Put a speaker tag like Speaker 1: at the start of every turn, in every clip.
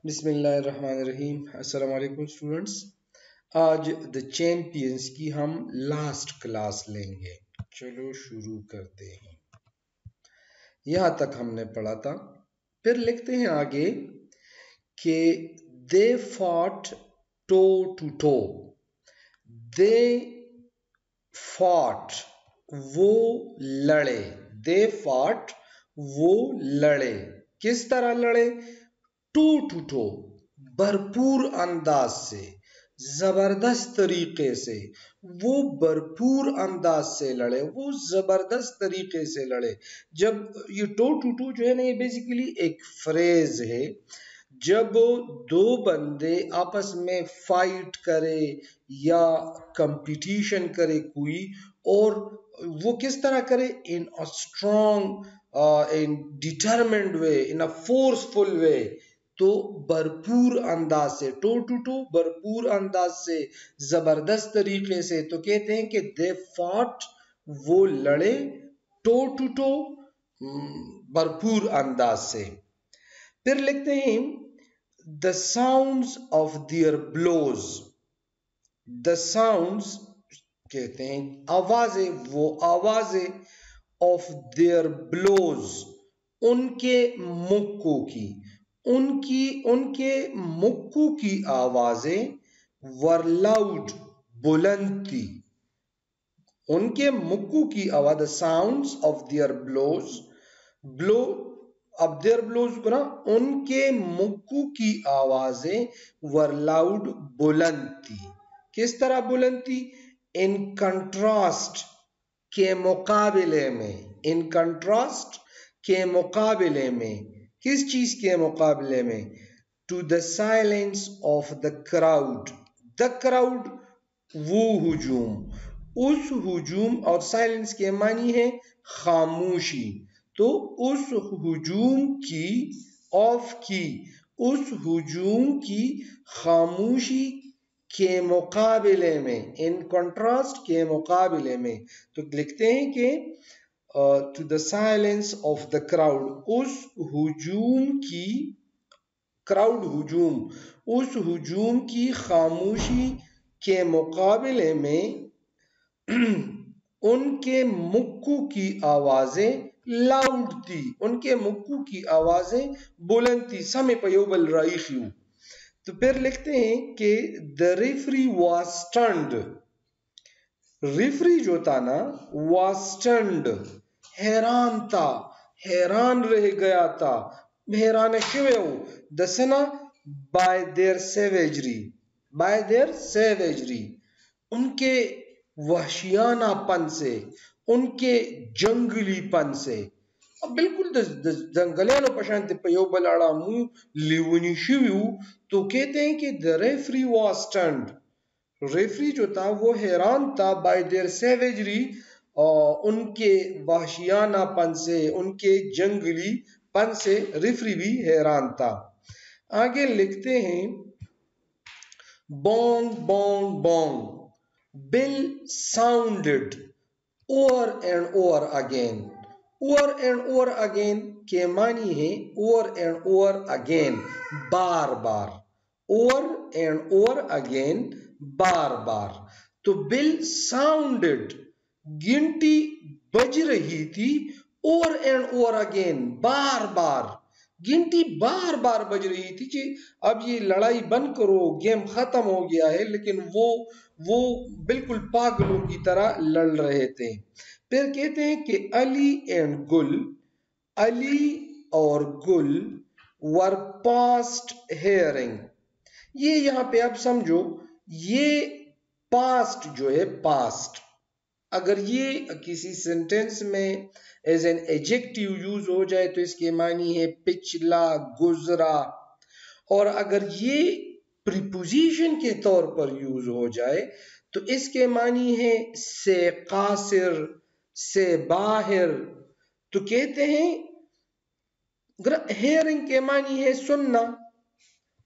Speaker 1: بسم اللہ الرحمن الرحیم۔ السلام علیکم اسٹوڈنٹس، آج دا چیمپئنز کی ہم لاسٹ کلاس لیں گے۔ چلو شروع کرتے ہیں۔ یہاں تک ہم نے پڑھا تھا، پھر لکھتے ہیں آگے کہ they fought toe to toe. they fought وہ لڑے، they fought وہ لڑے، کس طرح لڑے؟ ٹو ٹو ٹو بھرپور انداز سے، زبردست طریقے سے، وہ بھرپور انداز سے لڑے، وہ زبردست طریقے سے لڑے۔ جب یہ ٹو ٹو ٹو جو ہے نا، یہ بیسیکلی ایک فریز ہے۔ جب دو بندے آپس میں فائٹ کرے یا کمپٹیشن کرے کوئی، اور وہ کس طرح کرے؟ In a strong and determined way, in a forceful way, تو بھرپور انداز سے، ٹو ٹو ٹو بھرپور انداز سے، زبردست طریقے سے، تو کہتے ہیں کہ they fought وہ لڑے، ٹو ٹو ٹو بھرپور انداز سے۔ پھر لکھتے ہیں the sounds of their blows. the sounds کہتے ہیں آوازیں، وہ آوازیں of their blows ان کے مکوں کی، ان کے مکوں کی آوازیں were loud بلند تھی، ان کے مکوں کی آواز the sounds of their blows نا، ان کے مکوں کی آوازیں were loud بلند تھی۔ کس طرح بلند تھی؟ in contrast کے مقابلے میں، in contrast کے مقابلے میں، کس چیز کے مقابلے میں؟ to the silence of the crowd. the crowd وہ ہجوم، اس ہجوم، اور سائلنس کے معنی ہے خاموشی، تو اس ہجوم کی اس ہجوم کی خاموشی کے مقابلے میں، ان کنٹراسٹ کے مقابلے میں، تو لکھتے ہیں کہ to the silence of the crowd اس ہجوم کی، کراؤڈ ہجوم، اس ہجوم کی خاموشی کے مقابلے میں ان کے مکوں کی آوازیں لاؤڈ تھی، ان کے مکوں کی آوازیں بلند تھی، سمے پیوبل رائخیو۔ تو پھر لکھتے ہیں کہ the referee was stunned. Referee جو تھا نا was stunned حیران تھا، حیران رہ گیا تھا، حیران شویو دسنا by their savagery ان کے وحشیانہ پن سے، ان کے جنگلی پن سے، اب بالکل جنگلیانو پشانت پیو بلاڑا منہ لیونی شویو، تو کہتے ہیں کہ the referee was stunned referee جو تھا وہ حیران تھا by their savagery ان کے وحشیانہ پن سے، ان کے جنگلی پن سے ریفری بھی حیران تھا۔ آگے لکھتے ہیں bong bong bong bell sounded over and over again. over and over again کے معنی ہے over and over again bar bar, over and over again بار بار، تو bell sounded گھنٹی بج رہی تھی over and over again بار بار، گھنٹی بار بار بج رہی تھی کہ اب یہ لڑائی بند کرو، گیم ختم ہو گیا ہے، لیکن وہ بالکل پاگلوں کی طرح لڑ رہے تھے۔ پھر کہتے ہیں کہ علی اینڈ گل، علی اور گل were past hearing. یہ یہاں پہ اب سمجھو، یہ پاسٹ جو ہے، پاسٹ اگر یہ کسی سینٹنس میں ایز این ایجیکٹیو یوز ہو جائے تو اس کے معنی ہے پچھلا، گزرا، اور اگر یہ پریپوزیشن کے طور پر یوز ہو جائے تو اس کے معنی ہے سے قاصر، سے باہر۔ تو کہتے ہیں ہیئرنگ کے معنی ہے سننا،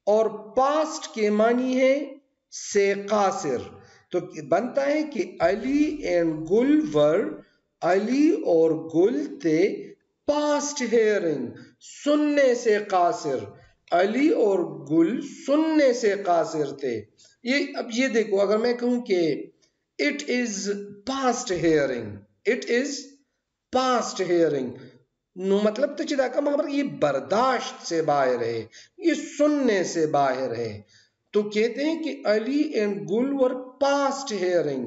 Speaker 1: اور پاسٹ کے معنی ہے سے قاصر، تو بنتا ہے کہ علی اینڈ گل ور، علی اور گل تھے پاسٹ ہیئرنگ سننے سے قاصر، علی اور گل سننے سے قاصر تھے. اب یہ دیکھو، اگر میں کہوں کہ it is past hearing, it is past hearing, no مطلب تو چدا کا مگر یہ برداشت سے باہر ہے، یہ سننے سے باہر ہے. تو کہتے ہیں کہ Ali and Gul were past hearing.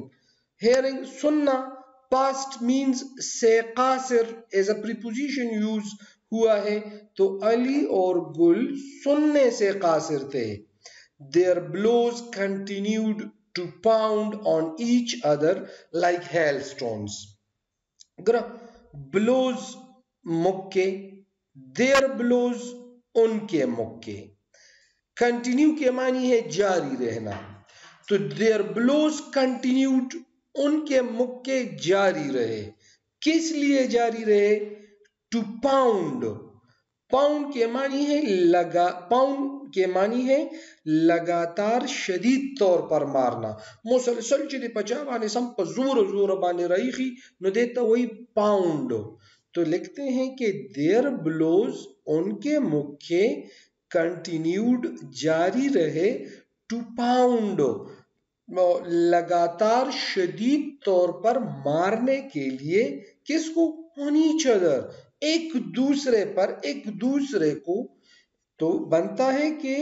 Speaker 1: Hearing سننا، پاسٹ مینز سے قاصر ایز اے پریپوزیشن یوز ہوا ہے. تو علی اور گل سننے سے قاصر تھے. Their blows continued to pound on each other like hailstones. Blows مکے، their blows ان کے مکے. کنٹینیو کے معنی ہے جاری رہنا. تو their blows continued، ان کے مکے جاری رہے. کس لیے جاری رہے؟ To pound. پاؤنڈ کے معنی ہے پاؤنڈ کے معنی ہے لگاتار شدید طور پر مارنا. مسلسل چی دی پچا بانے سم پا زور زور بانے رائخی نو دیتا وہی پاؤنڈ. تو لکھتے ہیں کہ دیر بلوز ان کے مکے کنٹینیوڈ جاری رہے ٹو پاؤنڈ لگاتار شدید طور پر مارنے کے لیے. کس کو؟ on each other، ایک دوسرے پر، ایک دوسرے کو. تو بنتا ہے کہ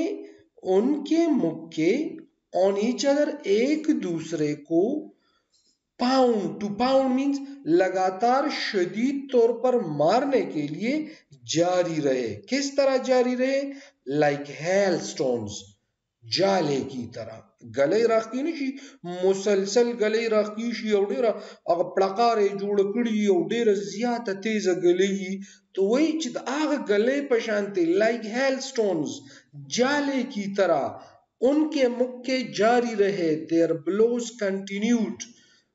Speaker 1: ان کے مکے on each other ایک دوسرے کو پاؤنڈ. ٹو پاؤنڈ مینز لگاتار شدید طور پر مارنے کے لیے جاری رہے. کس طرح جاری رہے؟ لائک ہیل سٹونز، جالے کی طرح. گلے راخی نشی مسلسل گلے راخی شی او ډیره هغه پړقارې جوړ کړي او ډیره زیاته تیزه گلې، تو وہی چې هغه گلے پشانتے لائک ہیل سٹونز، جالے کی طرح ان کے مکے جاری رہے. their blows continued،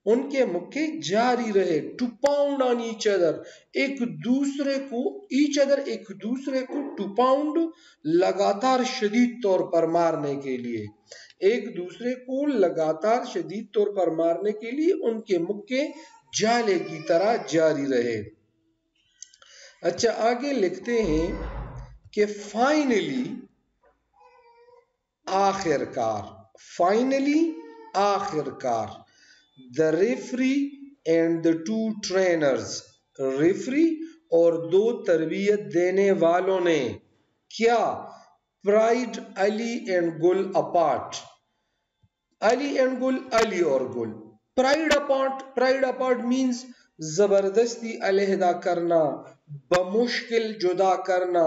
Speaker 1: ان کے مکے جاری رہے. To pound on each other, ایک دوسرے کو، ایچ ادر ایک دوسرے کو، ٹو پاؤنڈ لگاتار شدید طور پر مارنے کے لیے، ایک دوسرے کو لگاتار شدید طور پر مارنے کے لیے ان کے مکے جالے کی طرح جاری رہے. اچھا آگے لکھتے ہیں کہ فائنلی، آخر کار، فائنلی آخر کار. The referee and the two trainers، referee اور دو تربیت دینے والوں نے کیا؟ pried Ali and Gul apart. Ali and گل، علی اور گل. pried apart means زبردستی علیحدہ کرنا، بمشکل جدا کرنا،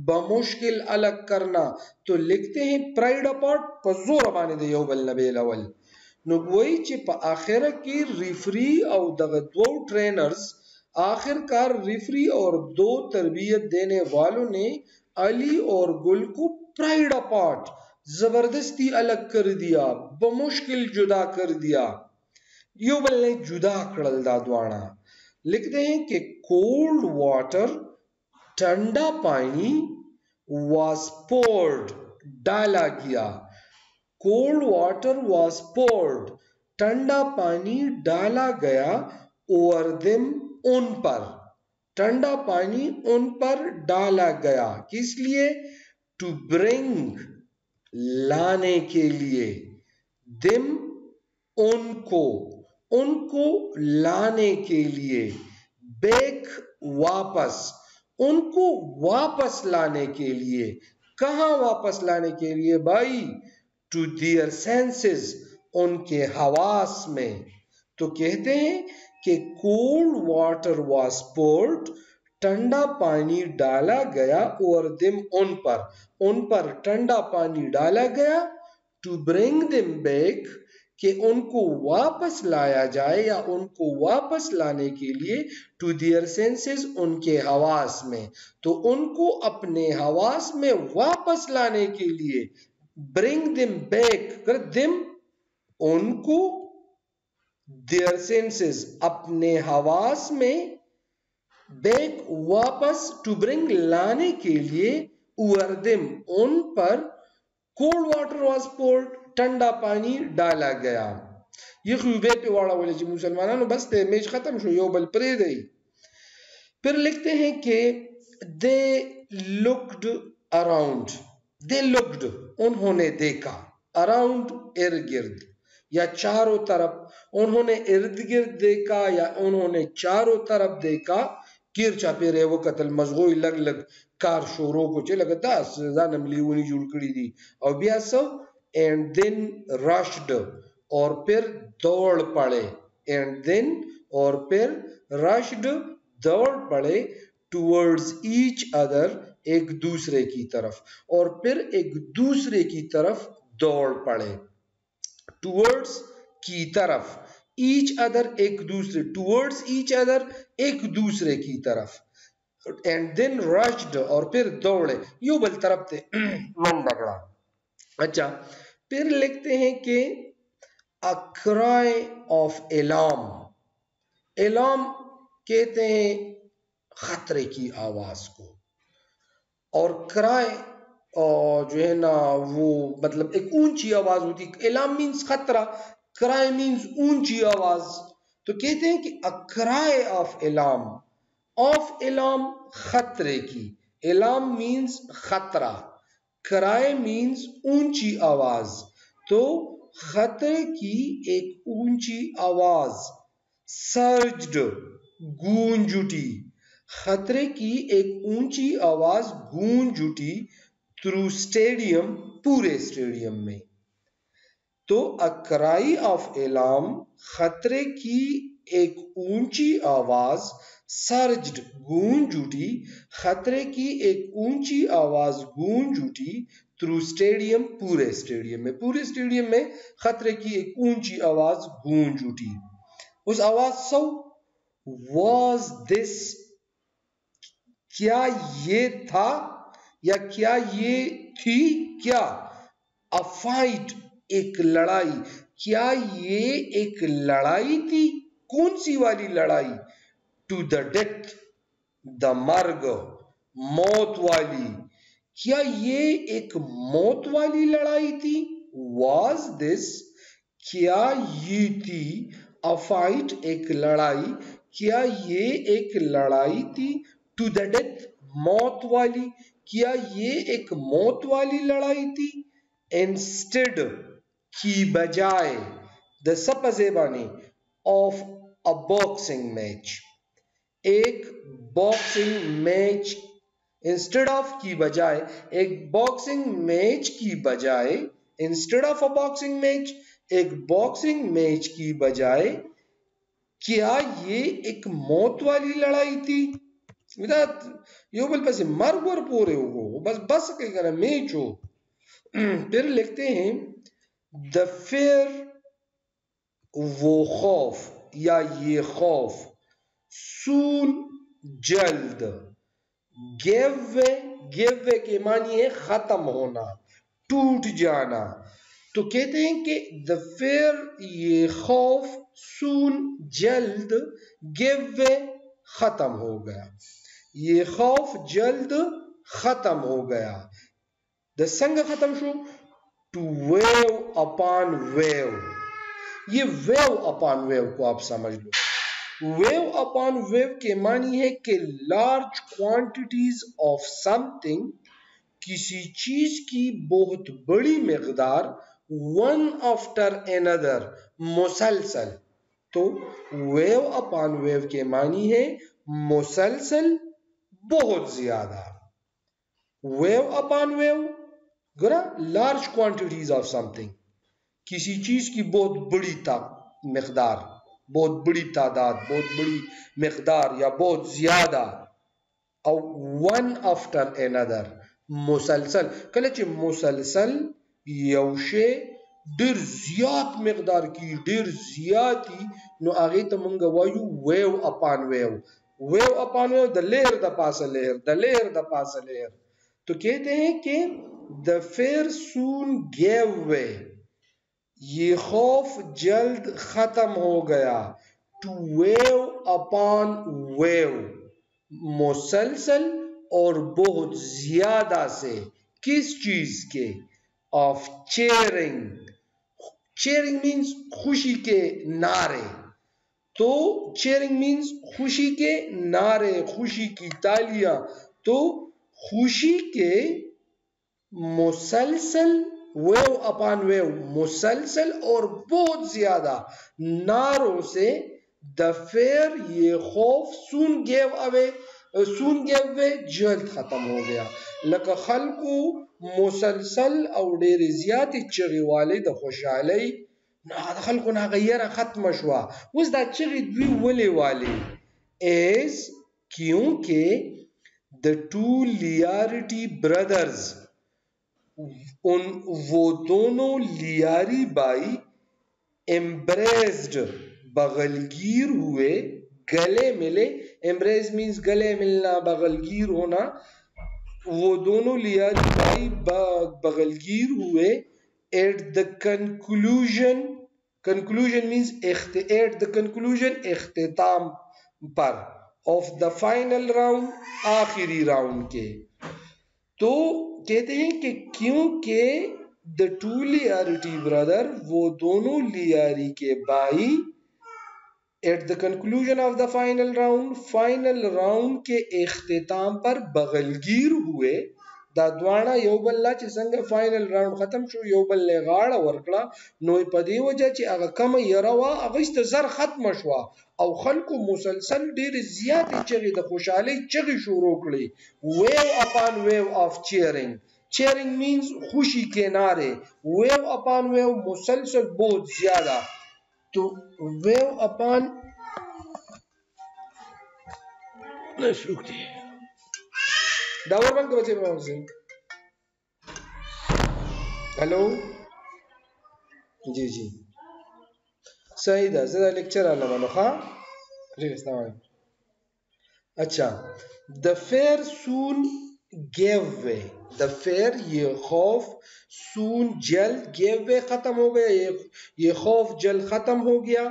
Speaker 1: بمشکل الگ کرنا. تو لکھتے ہیں pried apart پا زور بانے دے یو بل نبیل اول. نو گوئی چی پا آخر کی ریفری او دو ٹرینرز، آخر کار ریفری اور دو تربیت دینے والوں نے علی اور گل کو پرائیڈ اپارٹ، زبردستی الگ کر دیا، بمشکل جدا کر دیا. یو بل نے جدا کردل دا دوانا. لکھتے ہیں کہ کولڈ واٹر، ٹھنڈا پانی، واز پورڈ، ڈالا گیا. کولڈ واٹر واز پورڈ، ٹھنڈا پانی ڈالا گیا. اوور دم، ان پر، ٹھنڈا پانی ان پر ڈالا گیا. کس لیے؟ ٹو برنگ، لانے کے لیے. دم، ان کو لانے کے لیے. بیک، واپس، ان کو واپس لانے کے لیے. کہاں واپس لانے کے لیے بھائی؟ ٹو دیئر سینسز، ان کے حواس میں. تو کہتے ہیں کہ کولڈ واٹر واز پورڈ، ٹھنڈا پانی ڈالا گیا. اور دم، ان پر ٹھنڈا پانی ڈالا گیا. ٹو برنگ دم بیک، کہ ان کو واپس لایا جائے یا ان کو واپس لانے کے لیے. ٹو دیئر سینسز، ان کے حواس میں. تو ان کو اپنے حواس میں واپس لانے کے لیے. برنگ دم بیک، دم ان کو، دیئر سینسز اپنے حواس میں، بیک واپس، ٹو برنگ لانے کے لیے. اوور دم ان پر، کولڈ واٹر واز پورڈ، ٹھنڈا پانی ڈالا گیا. یہ خوبے پہ واڑا بولے جی مسلمانانو بس تے میچ ختم شو، یو بل پرے دئی. پھر لکھتے ہیں کہ they looked around، they looked, انہوں نے دیکھا, around ارد گرد یا چاروں طرف, انہوں نے ارد گرد دیکھا یا انہوں نے چاروں طرف دیکھا, کیرچا پیرے وہ قتل مزغوی لگ لگ کار شوروں کو چے لگا داس زانم لیونی جوڑ کری دی او بیا سو and then rushed اور پھر دوڑ پڑے and then اور پھر rushed دوڑ پڑے towards each other ایک دوسرے کی طرف اور پھر ایک دوسرے کی طرف دوڑ پڑے towards کی طرف each other ایک دوسرے towards each other ایک دوسرے کی طرف and then rushed اور پھر دوڑے یوں بل طرف تے من بگڑا اچھا پھر لکھتے ہیں کہ a cry of alarm alarm کہتے ہیں خطرے کی آواز کو اور کرائے جو ہے نا وہ مطلب ایک اونچی آواز ہوتی الارم مینز خطرہ کرائے مینز اونچی آواز تو کہتے ہیں کہ a cry of alarm خطرے کی الارم مینز خطرہ کرائے مینز اونچی آواز تو خطرے کی ایک اونچی آواز سرجڈ گونج اٹھی خطرے کی ایک اونچی آواز گونج اٹھی تھرو اسٹیڈیم پورے اسٹیڈیم میں تو a cry of alarm خطرے کی ایک اونچی آواز سرجڈ گونج اٹھی خطرے کی ایک اونچی آواز گونج اٹھی تھرو اسٹیڈیم پورے اسٹیڈیم میں خطرے کی ایک اونچی آواز گونج اٹھی اس آواز سو was this کیا یہ تھا یا کیا یہ تھی کیا a fight ایک لڑائی کیا یہ ایک لڑائی تھی کون سی والی لڑائی to the death the مرگ موت والی کیا یہ ایک موت والی لڑائی تھی was this کیا یہ تھی a fight ایک لڑائی کیا یہ ایک لڑائی تھی to the death موت والی کیا یہ ایک موت والی لڑائی تھی instead کی بجائے the سپزیبانی of a boxing match ایک باکسنگ میچ instead of کی بجائے ایک باکسنگ میچ کی بجائے instead of a boxing match ایک باکسنگ میچ کی بجائے کیا یہ ایک موت والی لڑائی تھی یو بل پس مرگ ور پورے ہو بس کہ کرا میچ ہو پھر لکھتے ہیں the fear وہ خوف یا یہ خوف soon جلد give کے معنی ہے ختم ہونا ٹوٹ جانا تو کہتے ہیں کہ the fear یہ خوف soon جلد give ختم ہو گیا یہ خوف جلد ختم ہو گیا the سنگ ختم شو to wave upon wave یہ wave upon wave کو آپ سمجھ لو wave upon wave کے معنی ہے کہ large quantities of something کسی چیز کی بہت بڑی مقدار one after another مسلسل تو wave upon wave کے معنی ہے مسلسل بہت زیادہ wave upon wave گرا large quantities of something کسی چیز کی بہت بڑی مقدار بہت بڑی تعداد بہت بڑی مقدار یا بہت زیادہ او one after another مسلسل کلچ مسلسل یوشے ڈر زیاد مقدار کی ڈر زیادی نو آگے تا منگا وایو wave upon wave the layer the pass layer تو کہتے ہیں کہ the fear soon gave way یہ خوف جلد ختم ہو گیا to wave upon wave مسلسل اور بہت زیادہ سے کس چیز کے of cheering means خوشی کے نعرے تو cheering means خوشی کے نعرے خوشی کی تالیاں تو خوشی کے مسلسل ویو اپان ویو مسلسل اور بہت زیادہ ناروں سے the fear یہ خوف soon gave away جلد ختم ہو گیا لکه خلقو مسلسل او ډېر زیاتې چغې والې د خوشحالۍ د خلکو نه غیره ختمه شوه اوس دا چغې دوی ولې والې as کیونکہ the two Liarity brothers وہ دونوں لیاری بائی embraced بغلگیر ہوئے گلے ملے embrace means گلے ملنا بغلگیر ہونا وہ دونوں لیاری بائی بغلگیر ہوئے at the conclusion means at the conclusion اختتام پر of the final round آخری راؤنڈ کے تو کہتے ہیں کہ کیونکہ the two Liarity brother وہ دونوں لیاری کے بھائی at the conclusion of the final round کے اختتام پر بغلگیر ہوئے دا دواړه یو بل لا چې څنګه فائنل راوند ختم شو یو بل له غاړه ورکړه نو په دې وجه چې هغه کم یره وا هغه ست زر ختم شو او خلکو مسلسل ډیر زیات چغې د خوشحالي چغې شروع کړې wave upon wave of cheering means خوشی کے نعرے ویو اپان ویو مسلسل بہت زیادہ تو ویو اپان داور بند بچے سے ہیلو جی صحیح دا زیادہ لیکچر آنا مانو خواہ السلام علیکم اچھا the fear soon gave way the fear یہ خوف soon جلد gave way ختم ہو گیا یہ خوف جلد ختم ہو گیا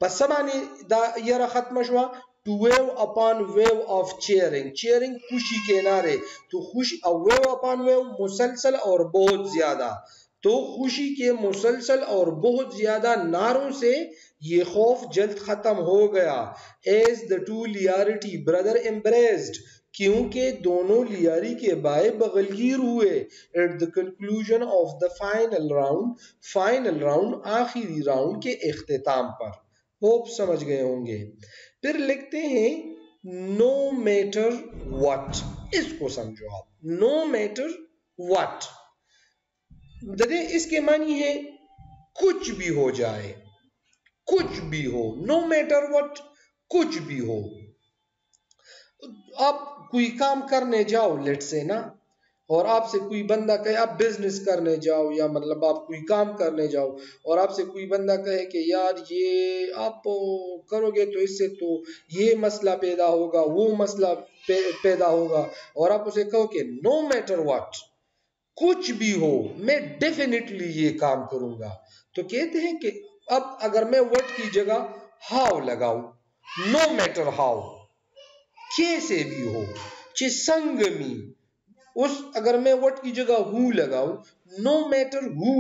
Speaker 1: پس سبانی دا یرا ختم شوا to wave upon wave of cheering خوشی کے نعرے تو خوشی wave upon wave مسلسل اور بہت زیادہ تو خوشی کے مسلسل اور بہت زیادہ نعروں سے یہ خوف جلد ختم ہو گیا as the two Liarity brother embraced کیونکہ دونوں لیاری کے بھائی بغلگیر ہوئے at the conclusion of the final round آخری راؤنڈ کے اختتام پر ہوپ سمجھ گئے ہوں گے پھر لکھتے ہیں no matter what اس کو سمجھو آپ no matter what اس کے معنی ہے کچھ بھی ہو جائے کچھ بھی ہو no matter what کچھ بھی ہو آپ کوئی کام کرنے جاؤ لیٹ سے نا اور آپ سے کوئی بندہ کہے آپ بزنس کرنے جاؤ یا مطلب آپ کوئی کام کرنے جاؤ اور آپ سے کوئی بندہ کہے کہ یار یہ آپ کرو گے تو اس سے تو یہ مسئلہ پیدا ہوگا وہ مسئلہ پیدا ہوگا اور آپ اسے کہو کہ no matter what کچھ بھی ہو میں ڈیفینیٹلی یہ کام کروں گا تو کہتے ہیں کہ اب اگر میں what کی جگہ how لگاؤں no matter how کیسے بھی ہو چی سنگمی اس اگر میں what کی جگہ who لگاؤں no matter who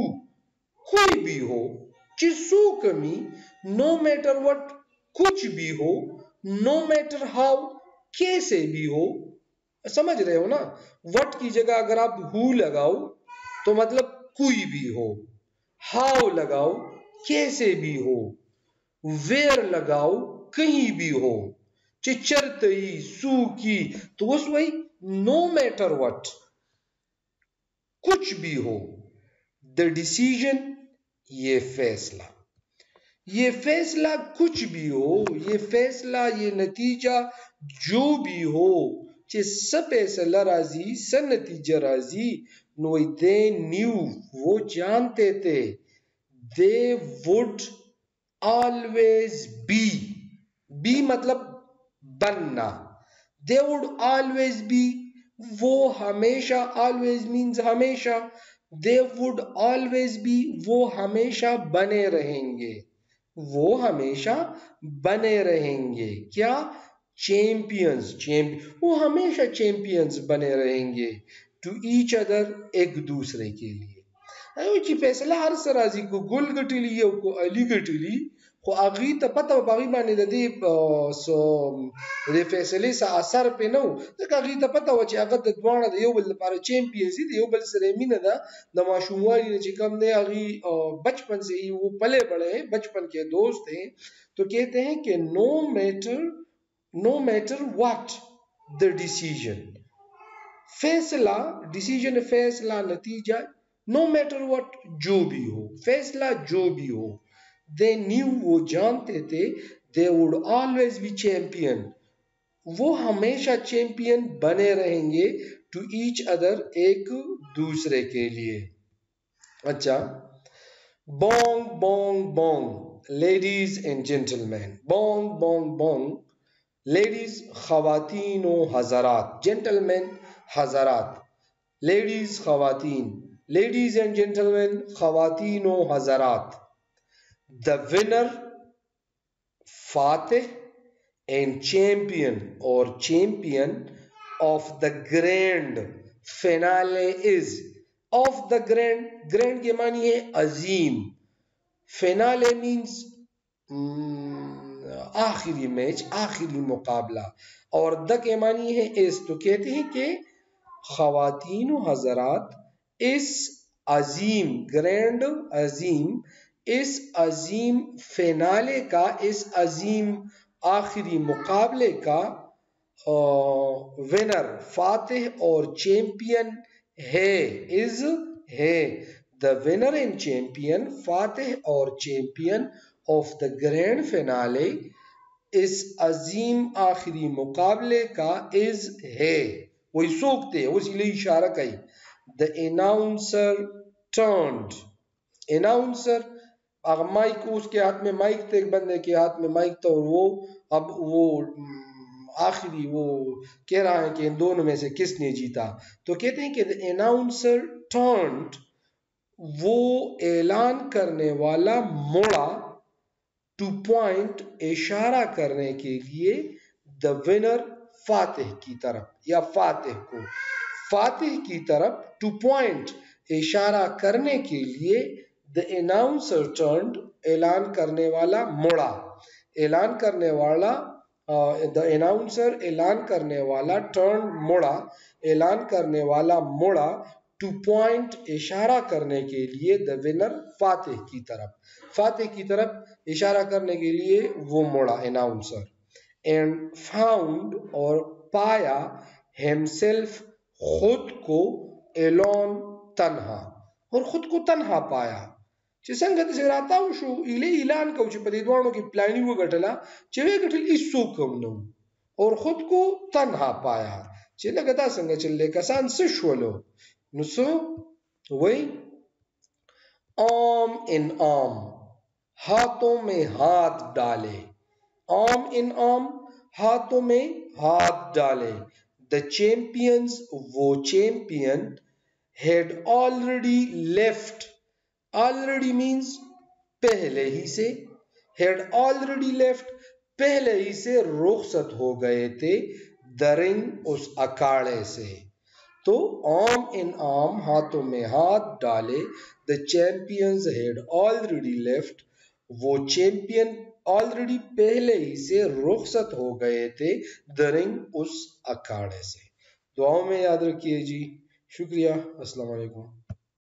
Speaker 1: کوئی بھی ہو چی سو کمی no matter what کچھ بھی ہو no matter how کیسے بھی ہو سمجھ رہے ہو نا what کی جگہ اگر آپ who لگاؤ تو مطلب کوئی بھی ہو how لگاؤ کیسے بھی ہو where لگاؤ کہیں بھی ہو چرتئی سو کی تو اس وہی no matter what کچھ بھی ہو the decision یہ فیصلہ کچھ بھی ہو یہ فیصلہ یہ نتیجہ جو بھی ہو چھ سپیسلہ راضی سن نتیجہ راضی نوئی they knew وہ جانتے تھے they would always be مطلب بننا they would always be وہ ہمیشہ always means ہمیشہ they would always be وہ ہمیشہ بنے رہیں گے کیا چیمپئنز وہ ہمیشہ چیمپئنز بنے رہیں گے to each other ایک دوسرے کے لیے ایو چی فیصلہ ہر سرازی کو گل گٹلی یا کو علی گٹلی خو هغه ته پته و باغی باندې د دې سو د فیصلې سره اثر په نو ځکه هغه ته پته و چې هغه د دوانه د یو بل لپاره چیمپئنز دي یو بل سره مینه ده د ماشوموالي نه چې کم نه هغه بچپن سے ہی وہ پلے بڑے ہیں بچپن کے دوست ہیں تو کہتے ہیں کہ no matter what the decision فیصلہ ڈیسیجن فیصلہ نتیجہ no matter what جو بھی ہو فیصلہ جو بھی ہو they knew وہ جانتے تھے they would always be champion وہ ہمیشہ چیمپئن بنے رہیں گے ٹو ایچ ادر ایک دوسرے کے لیے. اچھا bong bong bong ladies and gentleman bong bong bong ladies خواتین و حضرات جینٹل مین حضرات لیڈیز خواتین لیڈیز اینڈ جینٹل مین خواتین و حضرات the winner فاتح and champion or champion of the grand finale is of the grand کے معنی ہے عظیم finale means آخری میچ آخری مقابلہ اور the کے معنی ہے is تو کہتے ہیں کہ خواتین و حضرات اس عظیم گرینڈ عظیم اس عظیم فینالے کا اس عظیم آخری مقابلے کا ونر فاتح اور چیمپئن ہے از ہے the winner and champion فاتح اور champion of the grand finale اس عظیم آخری مقابلے کا is ہے وہی سوکتے اسی لیے اشارہ کئی the announcer turned announcer اگر مائک اس کے ہاتھ میں مائک تھا ایک بندے کے ہاتھ میں مائک تھا اور وہ اب وہ آخری وہ کہہ رہا ہے کہ ان دونوں میں سے کس نے جیتا تو کہتے ہیں کہ the announcer turned وہ اعلان کرنے والا مڑا to point اشارہ کرنے کے لیے the winner فاتح کی طرف یا فاتح کو فاتح کی طرف to point اشارہ کرنے کے لیے the announcer turned اعلان کرنے والا مڑا اعلان کرنے والا the announcer اعلان کرنے والا turned مڑا اعلان کرنے والا مڑا to point اشارہ کرنے کے لیے the winner فاتح کی طرف اشارہ کرنے کے لیے وہ مڑا announcer and found اور پایا himself خود کو alone تنہا اور خود کو تنہا پایا چې څنګه د راته شو اعلان کو چې په دې دوانو کې پلاني وګټله چې وی ګټل هیڅوک هم نو اور خود کو تنہا پایا چې لکه دا څنګه چې کسان څه شولو نو څو وای arm in arm ہاتھوں میں ہاتھ ڈالے arm in arm ہاتھوں میں ہاتھ ڈالے the champions وہ champion had already left already means پہلے ہی سے had already left پہلے ہی سے رخصت ہو گئے تھے the ring اس اکھاڑے سے تو arm in arm ہاتھوں میں ہاتھ ڈالے the champions had already left وہ چیمپئن already پہلے ہی سے رخصت ہو گئے تھے the ring اس اکھاڑے سے. دعاؤں میں یاد رکھیے جی. شکریہ. السلام علیکم.